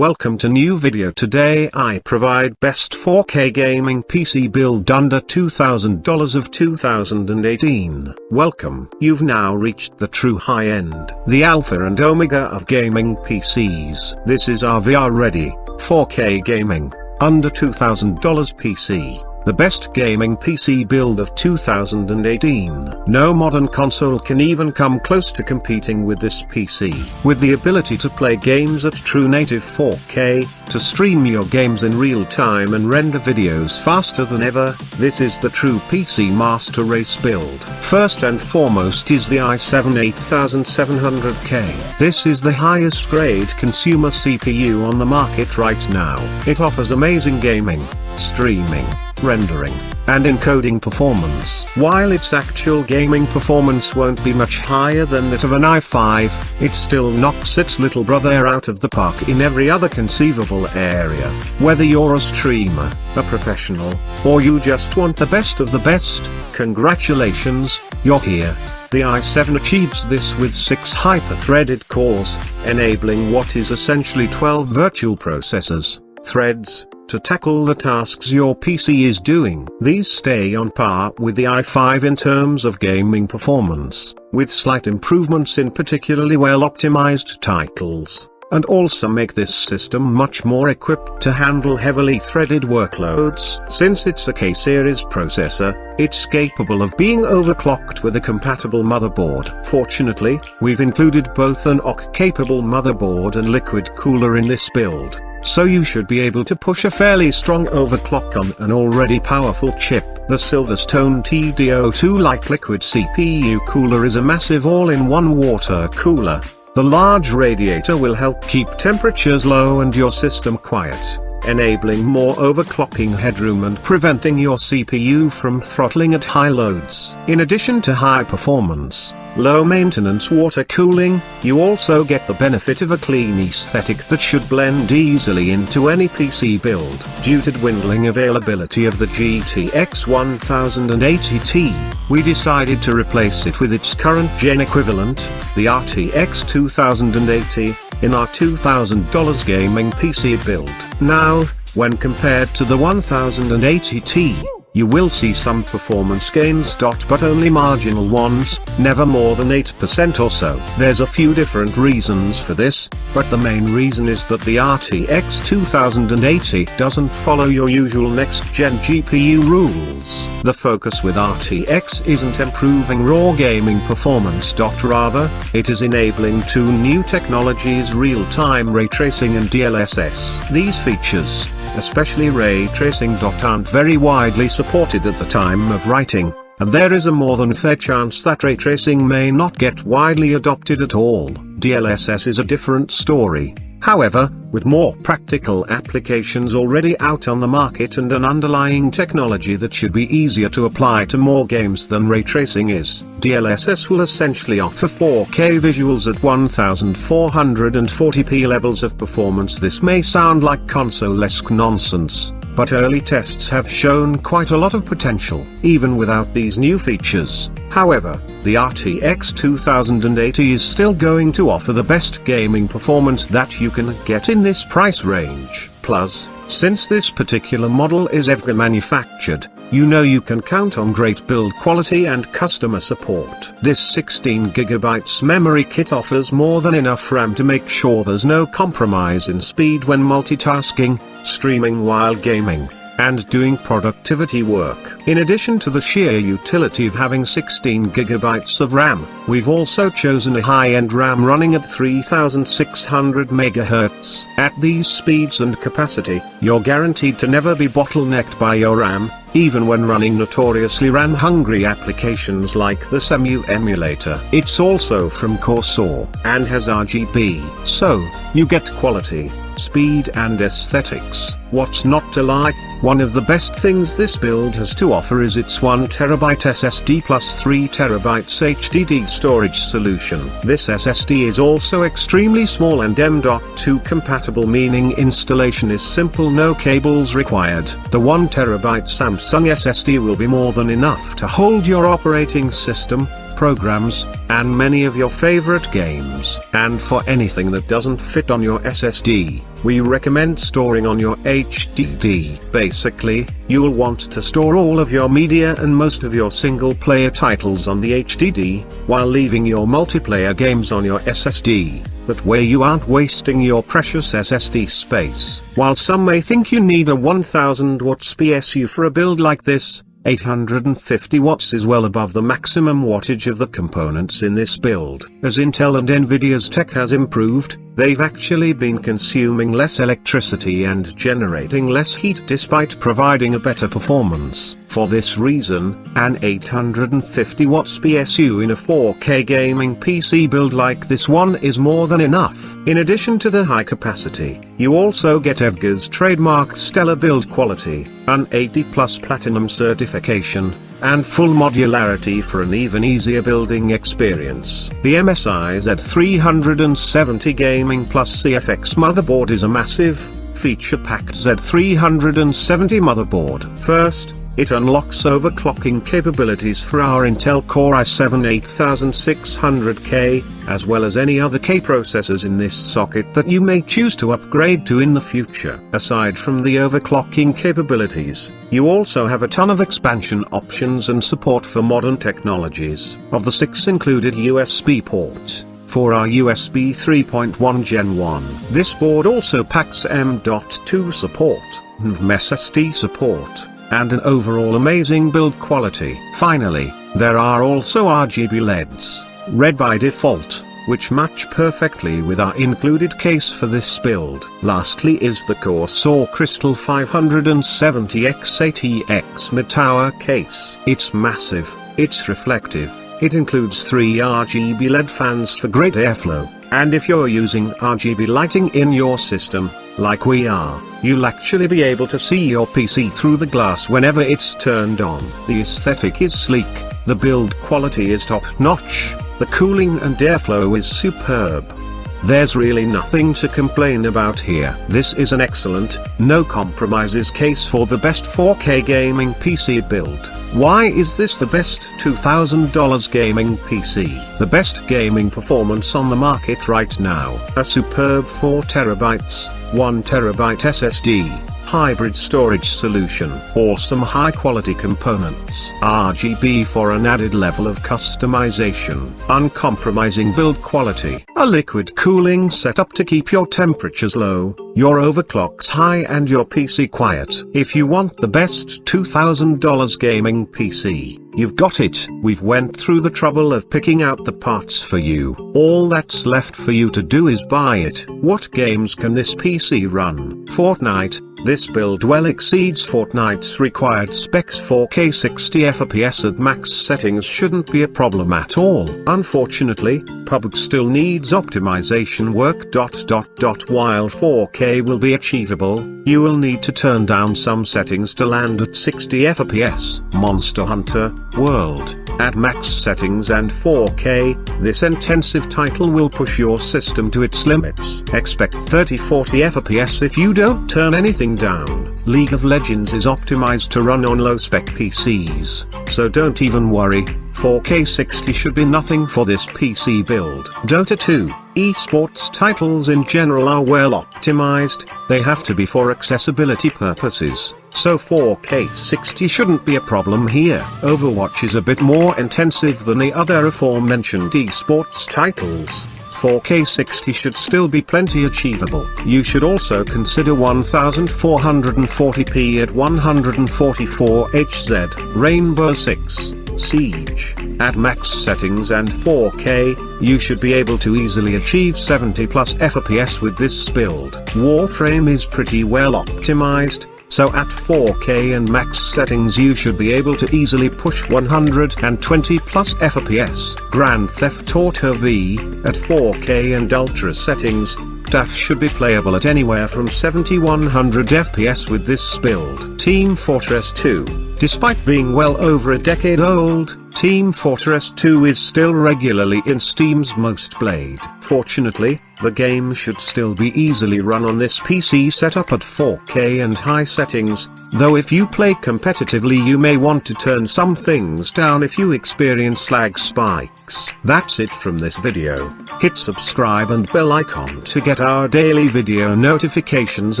Welcome to new video. Today I provide best 4K gaming PC build under $2,000 of 2018. Welcome. You've now reached the true high end, the alpha and omega of gaming PCs. This is our VR ready 4K gaming under $2,000 PC. The best gaming PC build of 2018. No modern console can even come close to competing with this PC. With the ability to play games at true native 4K, to stream your games in real time and render videos faster than ever, this is the true PC master race build. First and foremost is the i7 8700K. This is the highest grade consumer CPU on the market right now. It offers amazing gaming, streaming, rendering, and encoding performance. While its actual gaming performance won't be much higher than that of an i5, it still knocks its little brother out of the park in every other conceivable area. Whether you're a streamer, a professional, or you just want the best of the best, congratulations, you're here. The i7 achieves this with 6 hyper-threaded cores, enabling what is essentially 12 virtual processors, threads, to tackle the tasks your PC is doing. These stay on par with the i5 in terms of gaming performance, with slight improvements in particularly well-optimized titles, and also make this system much more equipped to handle heavily threaded workloads. Since it's a K-series processor, it's capable of being overclocked with a compatible motherboard. Fortunately, we've included both an OC-capable motherboard and liquid cooler in this build, so you should be able to push a fairly strong overclock on an already powerful chip. The Silverstone TD02 Lite liquid CPU cooler is a massive all-in-one water cooler. The large radiator will help keep temperatures low and your system quiet, enabling more overclocking headroom and preventing your CPU from throttling at high loads. In addition to high performance, low maintenance water cooling, you also get the benefit of a clean aesthetic that should blend easily into any PC build. Due to dwindling availability of the GTX 1080 Ti, we decided to replace it with its current gen equivalent, the RTX 2080, in our $2,000 gaming PC build. Now, when compared to the 1080 Ti, you will see some performance gains, but only marginal ones, never more than 8% or so. There's a few different reasons for this, but the main reason is that the RTX 2080 doesn't follow your usual next-gen GPU rules. The focus with RTX isn't improving raw gaming performance, rather, it is enabling two new technologies: real-time ray tracing and DLSS. These features, especially ray tracing, aren't very widely supported at the time of writing, and there is a more than fair chance that ray tracing may not get widely adopted at all. DLSS is a different story, however, with more practical applications already out on the market and an underlying technology that should be easier to apply to more games than ray tracing is. DLSS will essentially offer 4K visuals at 1440p levels of performance. This may sound like console-esque nonsense, but early tests have shown quite a lot of potential, even without these new features. However, the RTX 2080 is still going to offer the best gaming performance that you can get in this price range. Plus, since this particular model is EVGA manufactured, you know you can count on great build quality and customer support. This 16GB memory kit offers more than enough RAM to make sure there's no compromise in speed when multitasking, streaming while gaming, and doing productivity work. In addition to the sheer utility of having 16GB of RAM, we've also chosen a high-end RAM running at 3600 MHz. At these speeds and capacity, you're guaranteed to never be bottlenecked by your RAM, even when running notoriously RAM-hungry applications like the SEMU emulator. It's also from Corsair, and has RGB, so you get quality, speed and aesthetics. What's not to like? One of the best things this build has to offer is its 1TB SSD plus 3TB HDD storage solution. This SSD is also extremely small and M.2 compatible, meaning installation is simple, no cables required. The 1TB Samsung SSD will be more than enough to hold your operating system, programs, and many of your favorite games. And for anything that doesn't fit on your SSD, we recommend storing on your HDD. Basically, you'll want to store all of your media and most of your single-player titles on the HDD, while leaving your multiplayer games on your SSD. That way you aren't wasting your precious SSD space. While some may think you need a 1000 watts PSU for a build like this, 850 watts is well above the maximum wattage of the components in this build. As Intel and Nvidia's tech has improved, they've actually been consuming less electricity and generating less heat despite providing a better performance. For this reason, an 850 watts PSU in a 4K gaming PC build like this one is more than enough. In addition to the high capacity, you also get EVGA's trademarked stellar build quality, an 80+ platinum certification, and full modularity for an even easier building experience. The MSI Z370 Gaming Plus CFX motherboard is a massive, feature-packed Z370 motherboard. First, it unlocks overclocking capabilities for our Intel Core i7 8600K, as well as any other K processors in this socket that you may choose to upgrade to in the future. Aside from the overclocking capabilities, you also have a ton of expansion options and support for modern technologies. Of the 6 included USB ports, for our USB 3.1 Gen 1. This board also packs M.2 support, SSD support, and an overall amazing build quality. Finally, there are also RGB LEDs, red by default, which match perfectly with our included case for this build. Lastly is the Corsair Crystal 570x80x mid-tower case. It's massive, it's reflective, it includes 3 RGB LED fans for great airflow, and if you're using RGB lighting in your system, like we are, you'll actually be able to see your PC through the glass whenever it's turned on. The aesthetic is sleek, the build quality is top-notch, the cooling and airflow is superb. There's really nothing to complain about here. This is an excellent, no compromises case for the best 4K gaming PC build. Why is this the best $2,000 gaming PC? The best gaming performance on the market right now. A superb 4TB, 1TB SSD, hybrid storage solution, awesome high quality components, RGB for an added level of customization, uncompromising build quality, a liquid cooling setup to keep your temperatures low, your overclocks high and your PC quiet. If you want the best $2,000 gaming PC, you've got it. We've went through the trouble of picking out the parts for you. All that's left for you to do is buy it. What games can this PC run? Fortnite. This build well exceeds Fortnite's required specs. 4K 60 FPS at max settings shouldn't be a problem at all. Unfortunately, PUBG still needs optimization work. While 4K will be achievable, you will need to turn down some settings to land at 60 FPS. Monster Hunter World, at max settings and 4K, this intensive title will push your system to its limits. Expect 30-40 FPS if you don't turn anything down. League of Legends is optimized to run on low-spec PCs, so don't even worry. 4K 60 should be nothing for this PC build. Dota 2, esports titles in general are well optimized, they have to be for accessibility purposes, so 4K 60 shouldn't be a problem here. Overwatch is a bit more intensive than the other aforementioned esports titles. 4K 60 should still be plenty achievable. You should also consider 1440p at 144 Hz, Rainbow Six Siege. At max settings and 4K, you should be able to easily achieve 70+ FPS with this build. Warframe is pretty well optimized, so at 4K and max settings you should be able to easily push 120+ FPS. Grand Theft Auto V, at 4K and ultra settings, TAF should be playable at anywhere from 70-100 FPS with this build. Team Fortress 2, despite being well over a decade old, Team Fortress 2 is still regularly in Steam's most played. Fortunately, the game should still be easily run on this PC setup at 4K and high settings, though if you play competitively you may want to turn some things down if you experience lag spikes. That's it from this video. Hit subscribe and bell icon to get our daily video notifications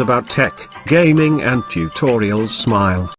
about tech, gaming and tutorials. Smile.